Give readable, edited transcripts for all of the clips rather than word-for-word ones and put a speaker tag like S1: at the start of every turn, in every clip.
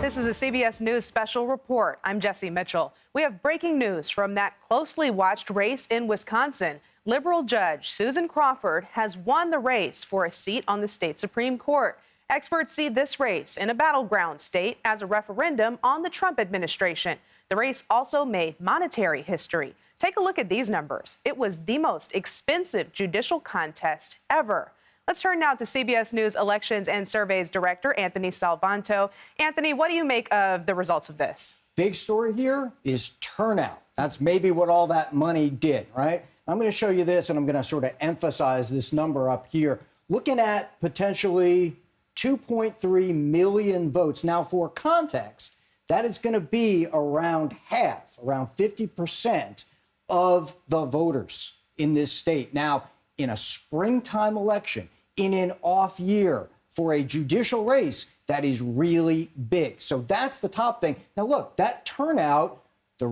S1: This is a CBS News special report. I'm Jessi Mitchell. We have breaking news from that closely watched race in Wisconsin. Liberal judge Susan Crawford has won the race for a seat on the state Supreme Court. Experts see this race in a battleground state as a referendum on the Trump administration. The race also made monetary history. Take a look at these numbers. It was the most expensive judicial contest ever. Let's turn now to CBS News Elections and Surveys Director Anthony Salvanto. Anthony, what do you make of the results of this?
S2: Big story here is turnout. That's maybe what all that money did, right? I'm going to show you this, and I'm going to sort of emphasize this number up here. Looking at potentially 2.3 million votes. Now, for context, that is going to be around half, around 50% of the voters in this state. Now, in a springtime election, in an off year for a judicial race, that is really big. So that's the top thing. Now, look, that turnout, the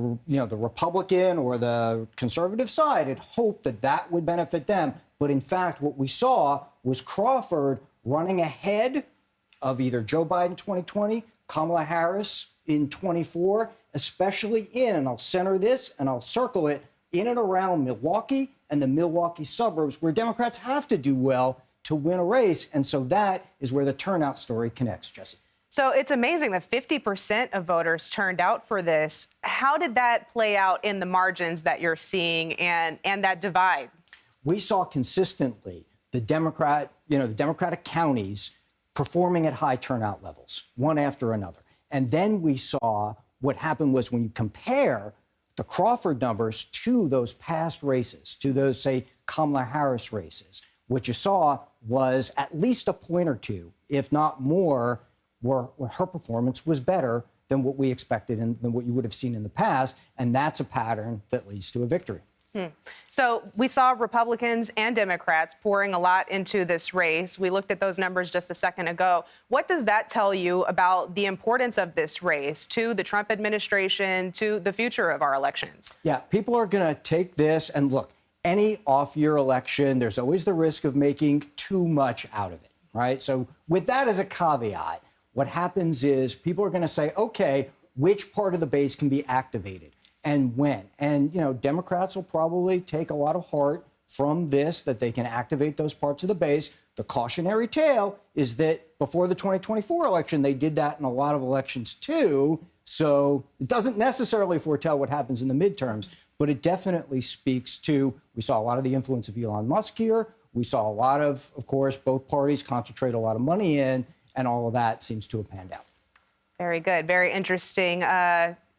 S2: Republican or the conservative side had hoped that that would benefit them. But in fact, what we saw was Crawford running ahead of either Joe Biden 2020, Kamala Harris in 24, especially and I'll center this and I'll circle it, in and around Milwaukee and the Milwaukee suburbs, where Democrats have to do well to win a race. And so that is where the turnout story connects, Jessi.
S1: So it's amazing that 50% of voters turned out for this. How did that play out in the margins that you're seeing and that divide?
S2: We saw consistently the Democratic counties performing at high turnout levels, one after another. And then we saw what happened was when you compare the Crawford numbers to those past races, to those, say, Kamala Harris races, what you saw was at least a point or two, if not more, where her performance was better than what we expected and than what you would have seen in the past. And that's a pattern that leads to a victory.
S1: So we saw Republicans and Democrats pouring a lot into this race. We looked at those numbers just a second ago. What does that tell you about the importance of this race to the Trump administration, to the future of our elections?
S2: Yeah, people are going to take this and look, any off-year election, there's always the risk of making too much out of it, right? So with that as a caveat, what happens is people are going to say, okay, which part of the base can be activated? And when? And, Democrats will probably take a lot of heart from this, that they can activate those parts of the base. The cautionary tale is that before the 2024 election, they did that in a lot of elections, too. So it doesn't necessarily foretell what happens in the midterms, but it definitely speaks to, we saw a lot of the influence of Elon Musk here. We saw a lot of course, both parties concentrate a lot of money in, and all of that seems to have panned out.
S1: Very good. Very interesting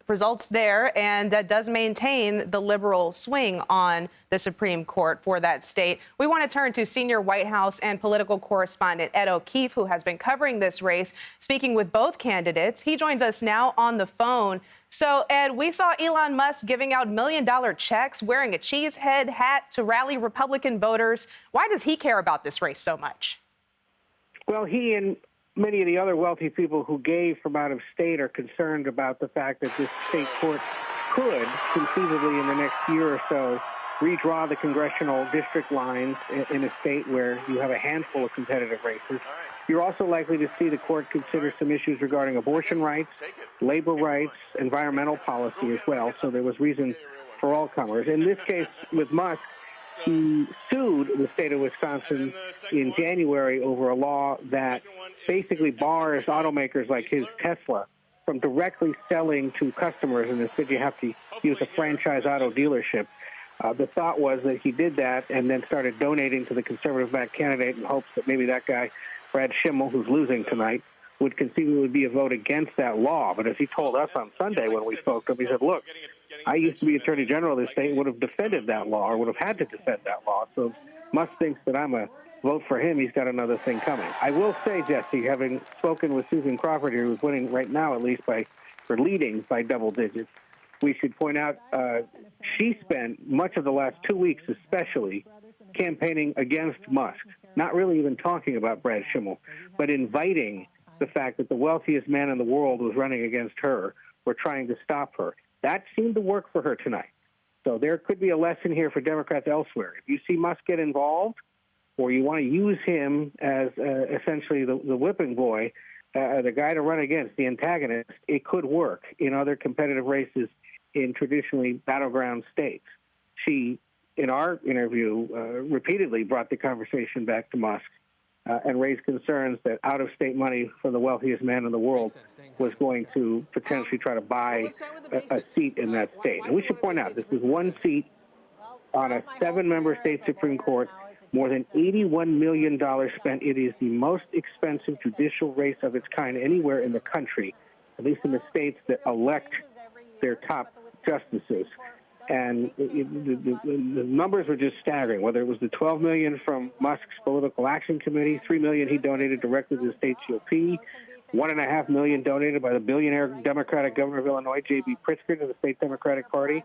S1: results there, and that does maintain the liberal swing on the Supreme Court for that state. We want to turn to senior White House and political correspondent Ed O'Keefe, who has been covering this race, speaking with both candidates. He joins us now on the phone. So, Ed, we saw Elon Musk giving out million-dollar checks, wearing a cheesehead hat to rally Republican voters. Why does he care about this race so much?
S3: Well, he and many of the other wealthy people who gave from out of state are concerned about the fact that this state court could, conceivably in the next year or so, redraw the congressional district lines in a state where you have a handful of competitive races. You're also likely to see the court consider some issues regarding abortion rights, labor rights, environmental policy as well. So there was reason for all comers. In this case, with Musk, he sued the state of Wisconsin in January over a law that basically bars automakers like his Tesla from directly selling to customers in the city. You have to use a franchise auto dealership. The thought was that he did that and then started donating to the conservative-backed candidate in hopes that maybe that guy, Brad Schimmel, who's losing tonight, would conceivably be a vote against that law. But as he told us on Sunday when we spoke to him, he said, look, I used to be Attorney General of the state and would have defended that law or would have had to defend that law. So if Musk thinks that I'm a vote for him, he's got another thing coming. I will say, Jessi, having spoken with Susan Crawford here, who's winning right now, at least for leading by double digits, we should point out she spent much of the last 2 weeks especially campaigning against Musk, not really even talking about Brad Schimmel, but inviting the fact that the wealthiest man in the world was running against her or trying to stop her. That seemed to work for her tonight. So there could be a lesson here for Democrats elsewhere. If you see Musk get involved or you want to use him as essentially the whipping boy the guy to run against, the antagonist, it could work in other competitive races in traditionally battleground states. She, in our interview, repeatedly brought the conversation back to Musk and raised concerns that out-of-state money from the wealthiest man in the world was going to potentially try to buy a seat in that state. And we should point out, this is one seat on a 7-member state Supreme Court, more than $81 million spent. It is the most expensive judicial race of its kind anywhere in the country, at least in the states that elect their top justices. And the numbers were just staggering, whether it was the $12 million from Musk's Political Action Committee, $3 million he donated directly to the state GOP, $1.5 million donated by the billionaire Democratic governor of Illinois, J.B. Pritzker, to the state Democratic Party,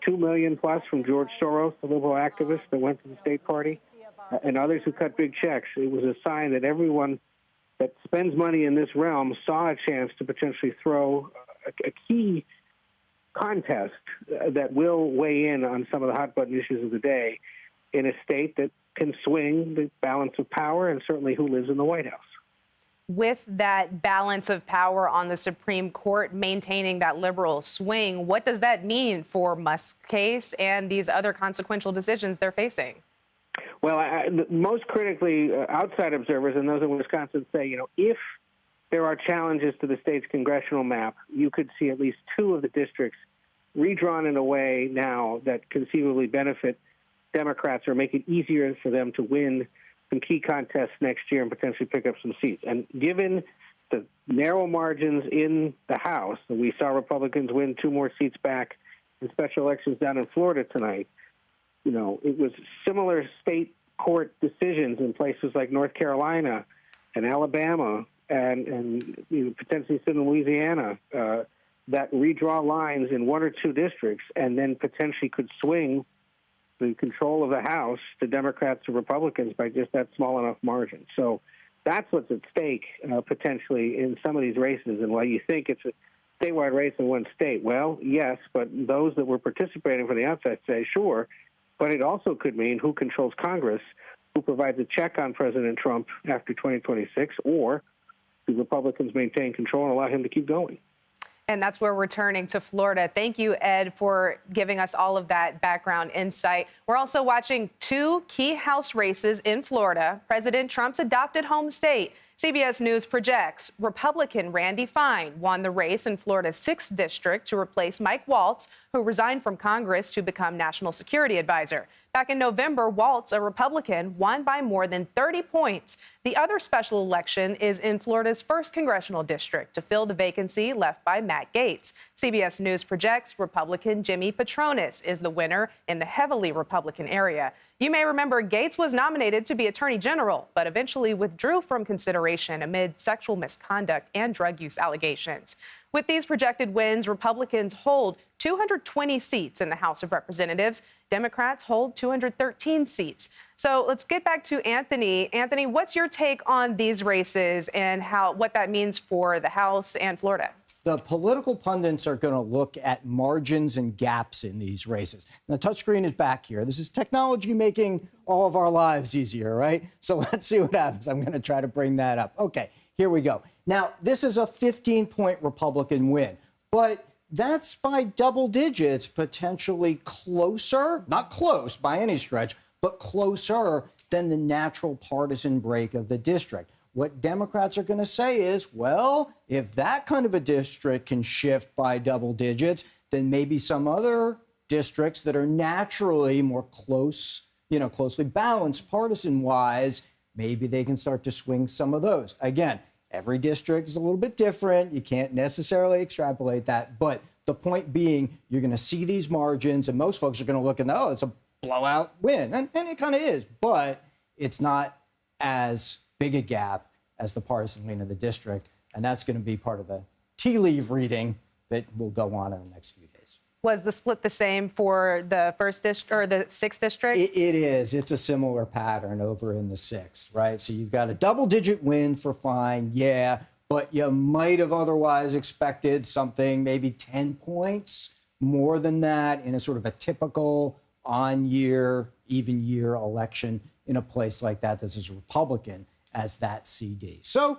S3: $2 million plus from George Soros, the liberal activist that went to the state party, and others who cut big checks. It was a sign that everyone that spends money in this realm saw a chance to potentially throw a key contest that will weigh in on some of the hot button issues of the day in a state that can swing the balance of power and certainly who lives in the White House.
S1: With that balance of power on the Supreme Court maintaining that liberal swing, what does that mean for Musk's case and these other consequential decisions they're facing?
S3: Well, most critically, outside observers and those in Wisconsin say, if there are challenges to the state's congressional map, you could see at least 2 of the districts redrawn in a way now that conceivably benefit Democrats or make it easier for them to win some key contests next year and potentially pick up some seats. And given the narrow margins in the House, and we saw Republicans win 2 more seats back in special elections down in Florida tonight, it was similar state court decisions in places like North Carolina and Alabama and potentially some in Louisiana that redraw lines in 1 or 2 districts and then potentially could swing the control of the House to Democrats or Republicans by just that small enough margin. So that's what's at stake potentially in some of these races. And while you think it's a statewide race in one state, well, yes, but those that were participating from the outside say, sure, but it also could mean who controls Congress, who provides a check on President Trump after 2026, or do Republicans maintain control and allow him to keep going?
S1: And that's where we're turning to Florida. Thank you, Ed, for giving us all of that background insight. We're also watching 2 key House races in Florida, President Trump's adopted home state. CBS News projects Republican Randy Fine won the race in Florida's 6th district to replace Mike Waltz, who resigned from Congress to become National Security Advisor. Back in November, Waltz, a Republican, won by more than 30 points. The other special election is in Florida's 1st congressional district to fill the vacancy left by Matt Gaetz. CBS News projects Republican Jimmy Patronis is the winner in the heavily Republican area. You may remember Gaetz was nominated to be Attorney General, but eventually withdrew from consideration amid sexual misconduct and drug use allegations. With these projected wins, Republicans hold 220 seats in the House of Representatives. Democrats hold 213 seats. So let's get back to Anthony. Anthony, what's your take on these races and what that means for the House and Florida?
S2: The political pundits are going to look at margins and gaps in these races. And the touchscreen is back here. This is technology making all of our lives easier, right? So let's see what happens. I'm going to try to bring that up. Okay, here we go. Now, this is a 15-point Republican win, but that's by double digits, potentially closer, not close by any stretch, but closer than the natural partisan break of the district. What Democrats are going to say is, well, if that kind of a district can shift by double digits, then maybe some other districts that are naturally more close, closely balanced partisan-wise, maybe they can start to swing some of those. Again, every district is a little bit different. You can't necessarily extrapolate that. But the point being, you're going to see these margins, and most folks are going to look and, oh, it's a blowout win. And it kind of is. But it's not as big a gap as the partisan lean of the district. And that's going to be part of the tea leaf reading that will go on in the next few days.
S1: Was the split the same for the 1st district or the 6th district?
S2: It is. It's a similar pattern over in the 6th, right? So you've got a double-digit win for Fine, yeah, but you might have otherwise expected something, maybe 10 points more than that in a sort of a typical on-year, even-year election in a place like that that's as Republican as that CD. So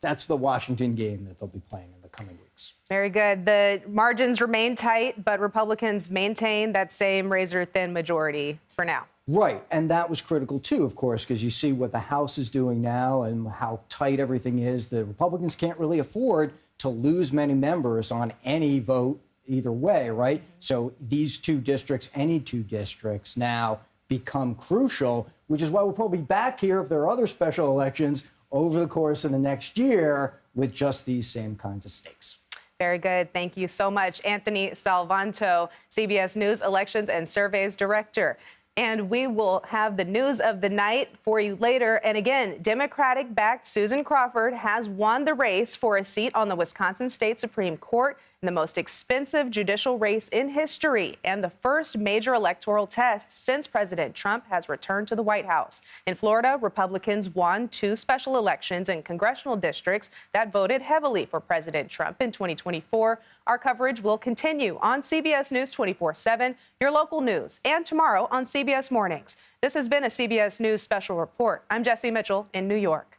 S2: that's the Washington game that they'll be playing in the coming weeks.
S1: Very good. The margins remain tight, but Republicans maintain that same razor-thin majority for now.
S2: Right. And that was critical, too, of course, because you see what the House is doing now and how tight everything is. The Republicans can't really afford to lose many members on any vote either way, right? So these two districts, any two districts now become crucial, which is why we'll probably be back here if there are other special elections over the course of the next year with just these same kinds of stakes.
S1: Very good. Thank you so much, Anthony Salvanto, CBS News Elections and Surveys Director. And we will have the news of the night for you later. And again, Democratic-backed Susan Crawford has won the race for a seat on the Wisconsin State Supreme Court in the most expensive judicial race in history and the first major electoral test since President Trump has returned to the White House. In Florida, Republicans won 2 special elections in congressional districts that voted heavily for President Trump in 2024. Our coverage will continue on CBS News 24/7, your local news, and tomorrow on CBS Mornings. This has been a CBS News Special Report. I'm Jessi Mitchell in New York.